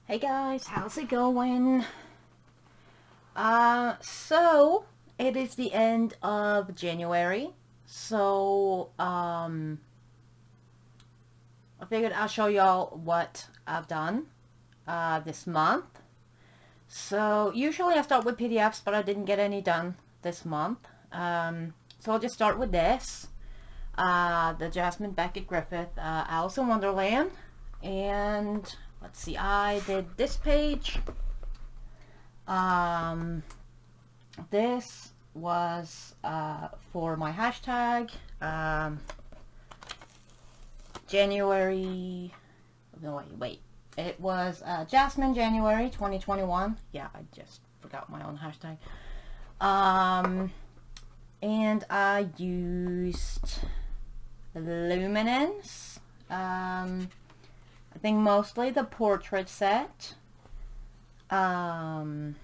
Hey guys, how's it going? So it is the end of January. So I figured I'll show y'all what I've done this month. So usually I start with PDFs, but I didn't get any done this month. So I'll just start with this. The Jasmine Beckett Griffith Alice in Wonderland. And let's see, I did this page. This was for my hashtag January. No, wait. It was Jasmine January 2021. Yeah, I just forgot my own hashtag. And I used luminance. I think mostly the portrait set. And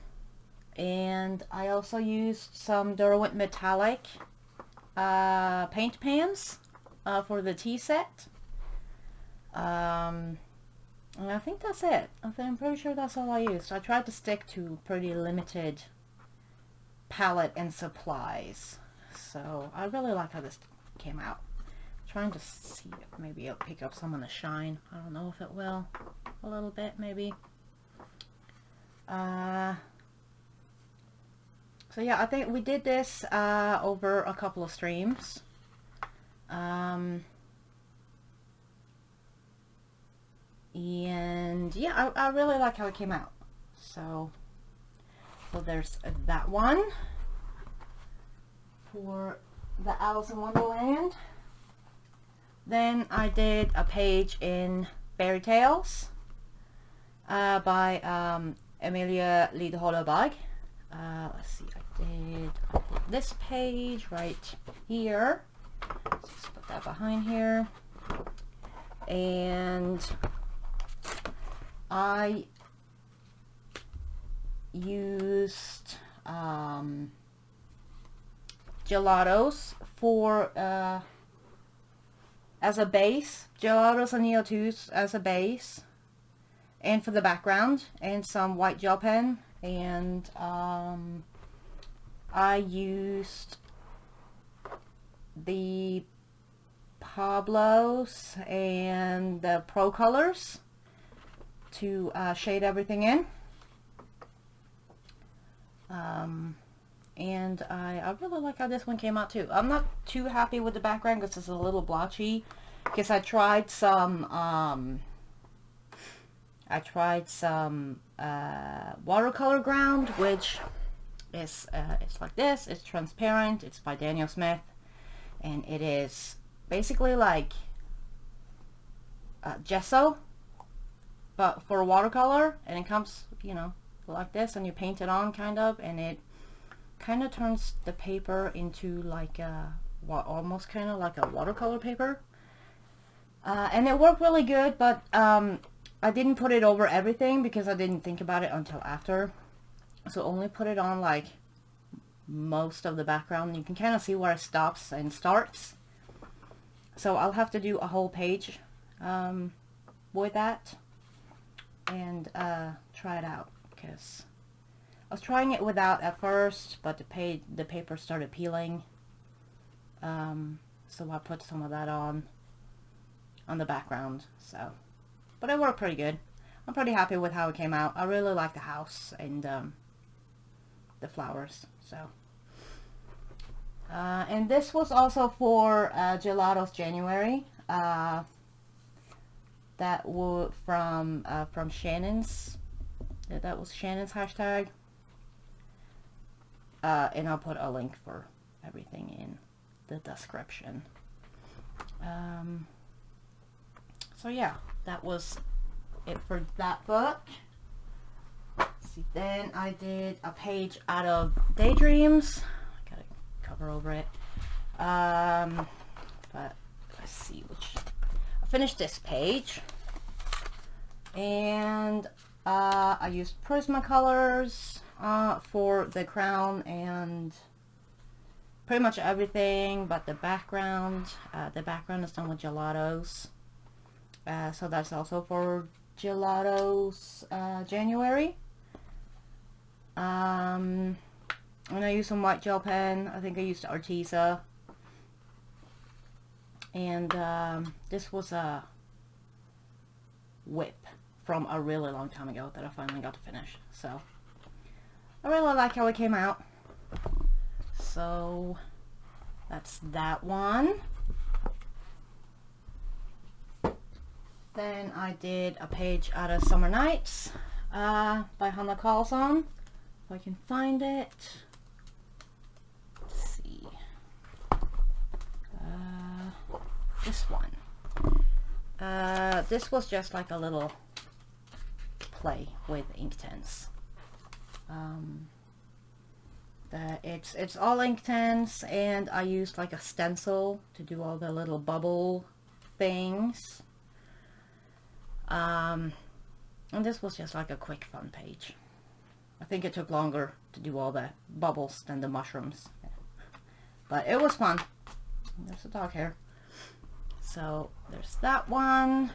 I also used some Derwent metallic paint pans for the tea set. And I think that's it. I'm pretty sure that's all I used. I tried to stick to pretty limited palette and supplies. So I really like how this came out. Trying to see if maybe it'll pick up some of the shine. I don't know if it will. A little bit maybe. So yeah, I think we did this over a couple of streams. And yeah, I really like how it came out. So there's that one for the Alice in Wonderland. Then I did a page in Fairy Tales by Emilia Lidholabag. Let's see, I did this page right here. Let's just put that behind here. And I used gelatos for as a base, gelatos and Neo2s as a base, and for the background, and some white gel pen, and I used the Pablos and the Pro Colors to shade everything in. And I really like how this one came out too. I'm not too happy with the background because it's a little blotchy, because I tried some watercolor ground, which is it's like this. It's transparent. It's by Daniel Smith, and it is basically like gesso, but for watercolor, and it comes, you know, like this, and you paint it on kind of, and it kind of turns the paper into like a almost kind of like a watercolor paper, and it worked really good. But I didn't put it over everything because I didn't think about it until after, so only put it on like most of the background. You can kind of see where it stops and starts, so I'll have to do a whole page with that and try it out, because I was trying it without at first, but the paper started peeling, so I put some of that on the background. So, but it worked pretty good. I'm pretty happy with how it came out. I really like the house and the flowers. So, and this was also for Gelatos January. That was from Shannon's. That was Shannon's hashtag. And I'll put a link for everything in the description. So yeah, that was it for that book. Let's see, then I did a page out of Daydreams. I gotta cover over it. But let's see which. I finished this page, and I used Prismacolors for the crown and pretty much everything but the background. The background is done with gelatos. So that's also for Gelato's January. And I used some white gel pen. I think I used Arteza. And this was a whip from a really long time ago that I finally got to finish. So I really like how it came out. So that's that one. Then I did a page out of Summer Nights by Hannah Carlson. If I can find it. Let's see. This one. This was just like a little play with Inktense. It's all Inktense, and I used like a stencil to do all the little bubble things. And this was just like a quick fun page. I think it took longer to do all the bubbles than the mushrooms, but it was fun. There's a dog hair. So there's that one.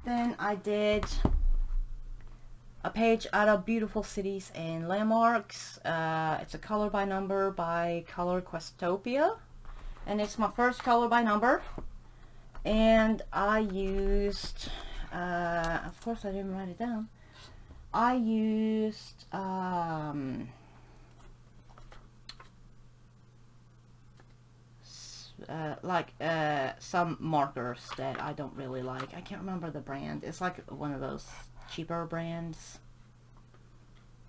Then I did a page out of Beautiful Cities and Landmarks. It's a color by number by Color Questopia, and it's my first color by number. And I used, of course I didn't write it down, I used some markers that I don't really like. I can't remember the brand. It's like one of those cheaper brands.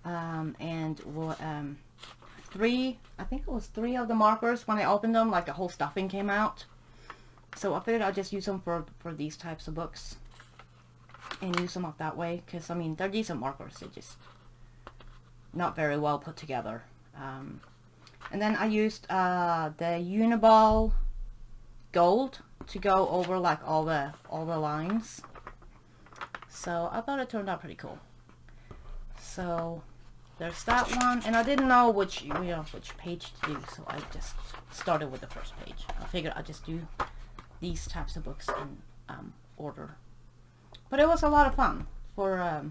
I think it was three of the markers. When I opened them, like the whole stuffing came out. So I figured I'd just use them for these types of books and use them up that way, because I mean they're decent markers, they're just not very well put together. And then I used the Uniball gold to go over like all the lines. So I thought it turned out pretty cool. So there's that one, and I didn't know which page to do, so I just started with the first page. I figured I'd just do these types of books in order. But it was a lot of fun for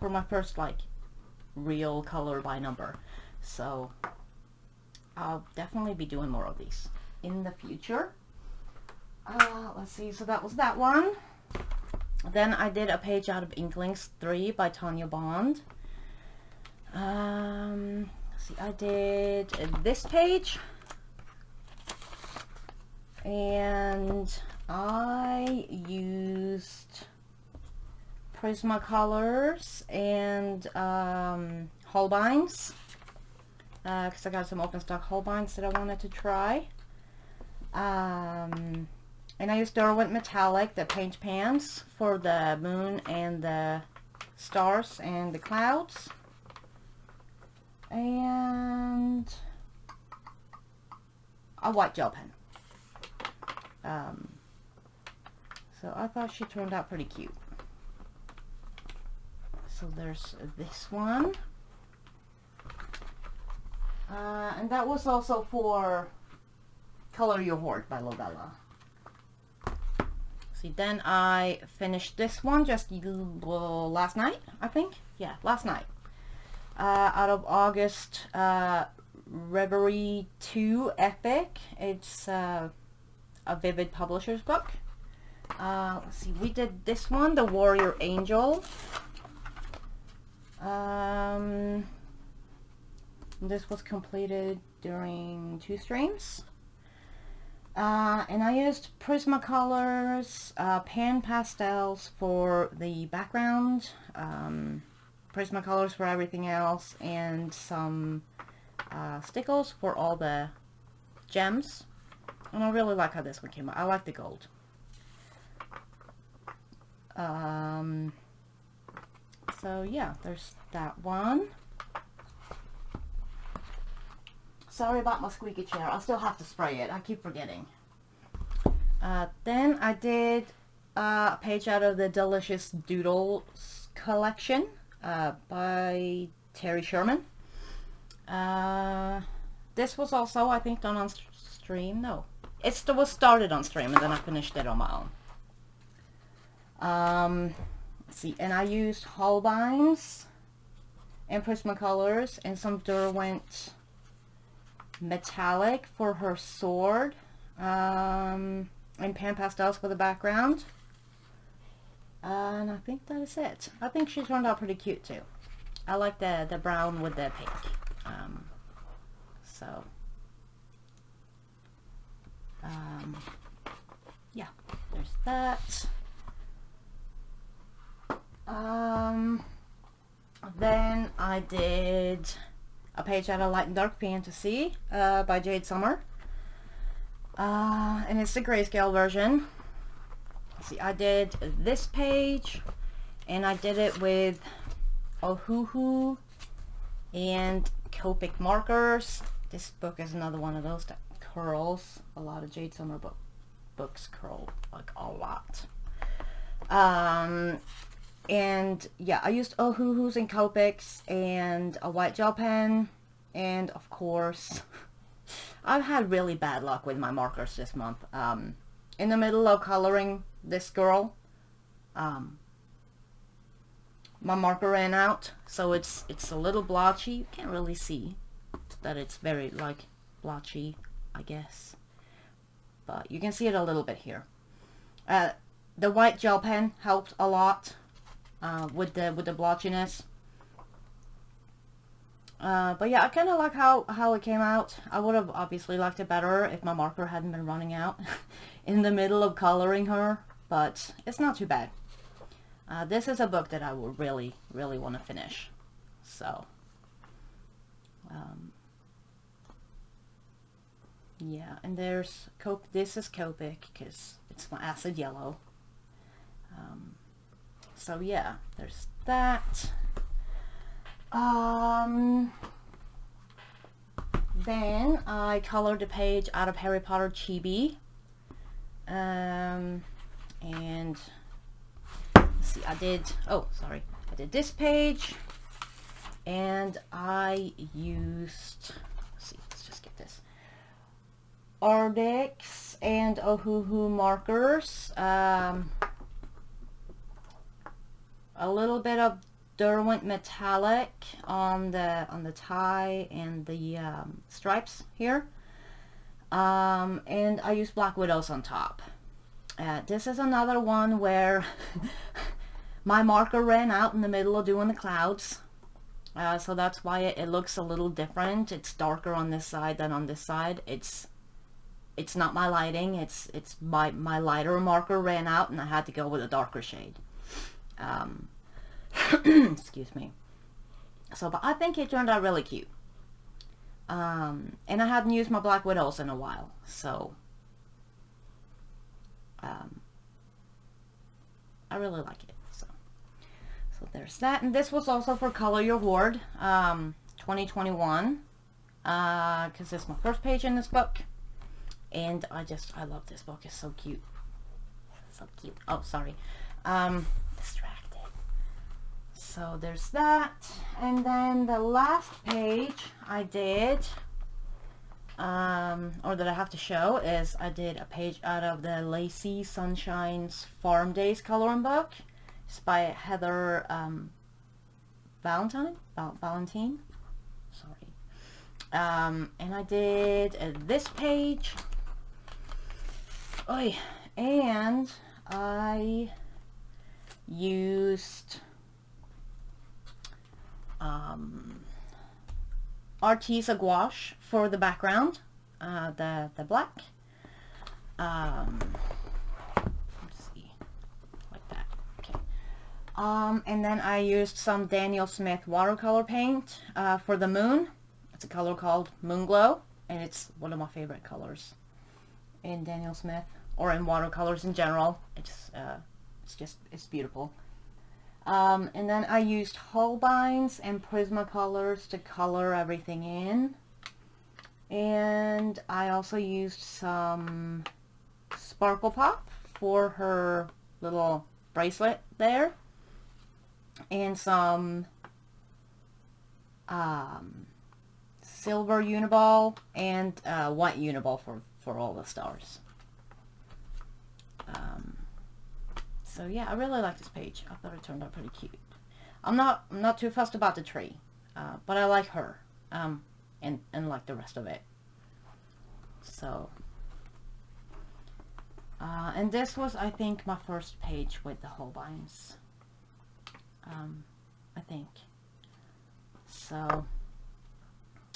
my first like real color by number. So I'll definitely be doing more of these in the future. Let's see, so that was that one. Then I did a page out of Inklings 3 by Tanya Bond. Let's see, I did this page, and I used Prismacolors and Holbeins, because I got some open stock Holbeins that I wanted to try. And I used Derwent Metallic, the paint pans, for the moon and the stars and the clouds. And a white gel pen. So I thought she turned out pretty cute. So there's this one. And that was also for Color Your Hoard by Lobella. See, then I finished this one just last night, I think. Yeah, last night. Out of August Reverie 2 Epic. It's a Vivid Publishers book. Let's see, we did this one, The Warrior Angel. This was completed during 2 streams. And I used Prismacolors, pan pastels for the background, Prismacolors for everything else, and some stickles for all the gems. And I really like how this one came out. I like the gold. So yeah, there's that one. Sorry about my squeaky chair. I still have to spray it. I keep forgetting. Then I did a page out of the Delicious Doodles collection by Terry Sherman. This was also, I think, done on stream. No, it was started on stream and then I finished it on my own. Let's see, and I used Holbein's and Prismacolors and some Derwent metallic for her sword, and pan pastels for the background. And I think that is it. I think she turned out pretty cute too. I like the brown with the pink. So yeah, there's that. Then I did a page out of Light and Dark Fantasy by Jade Summer, and it's the grayscale version. See, I did this page, and I did it with Ohuhu and Copic markers. This book is another one of those that curls. A lot of Jade Summer books curl like a lot. And yeah, I used Ohuhus and Copics and a white gel pen, and of course I've had really bad luck with my markers this month. In the middle of coloring this girl, my marker ran out, so it's a little blotchy. You can't really see that it's very like blotchy, I guess, but you can see it a little bit here. The white gel pen helped a lot with the blotchiness. But yeah, I kind of like how it came out. I would have obviously liked it better if my marker hadn't been running out in the middle of coloring her, but it's not too bad. This is a book that I would really, really want to finish. So, yeah, and there's this is Copic because it's my acid yellow. So yeah, there's that. Then I colored a page out of Harry Potter Chibi. And let's see, I did this page, and I used, let's see, let's just get this, Ardix and Ohuhu markers, a little bit of Derwent metallic on the tie and the stripes here, and I used Black Widows on top. This is another one where my marker ran out in the middle of doing the clouds, so that's why it looks a little different. It's darker on this side than on this side. It's not my lighting. It's my lighter marker ran out, and I had to go with a darker shade. Excuse me. So, but I think it turned out really cute. And I hadn't used my Black Widows in a while, so I really like it. So there's that. And this was also for Color Your Ward 2021, because it's my first page in this book, and I love this book. It's so cute. So cute. Oh, sorry. Distracted. So there's that. And then the last page I did, or that I have to show, is I did a page out of the Lacy Sunshine's Farm Days coloring book. It's by Heather Valentine. Sorry. And I did this page. And I used Arteza gouache for the background, the black. Let's see, like that. Okay. And then I used some Daniel Smith watercolor paint for the moon. It's a color called Moon Glow, and it's one of my favorite colors in Daniel Smith, or in watercolors in general. It's beautiful. And then I used Holbein's and Prismacolors to color everything in. And I also used some Sparkle Pop for her little bracelet there. And some silver Uniball and white Uniball for all the stars. So yeah, I really like this page. I thought it turned out pretty cute. I'm not too fussed about the tree, but I like her, and like the rest of it. So, and this was, I think, my first page with the Holbeins. I think. So,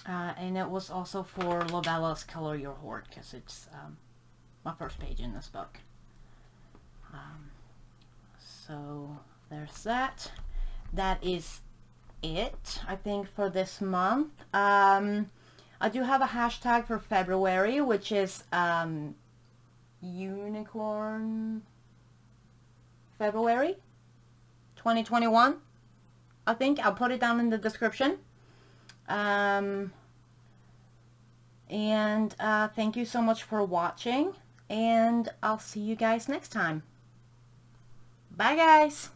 and it was also for Lobella's Color Your Hoard, because it's my first page in this book. So there's that. That is it, I think, for this month. I do have a hashtag for February, which is Unicorn February 2021. I think I'll put it down in the description. And thank you so much for watching, and I'll see you guys next time. Bye, guys.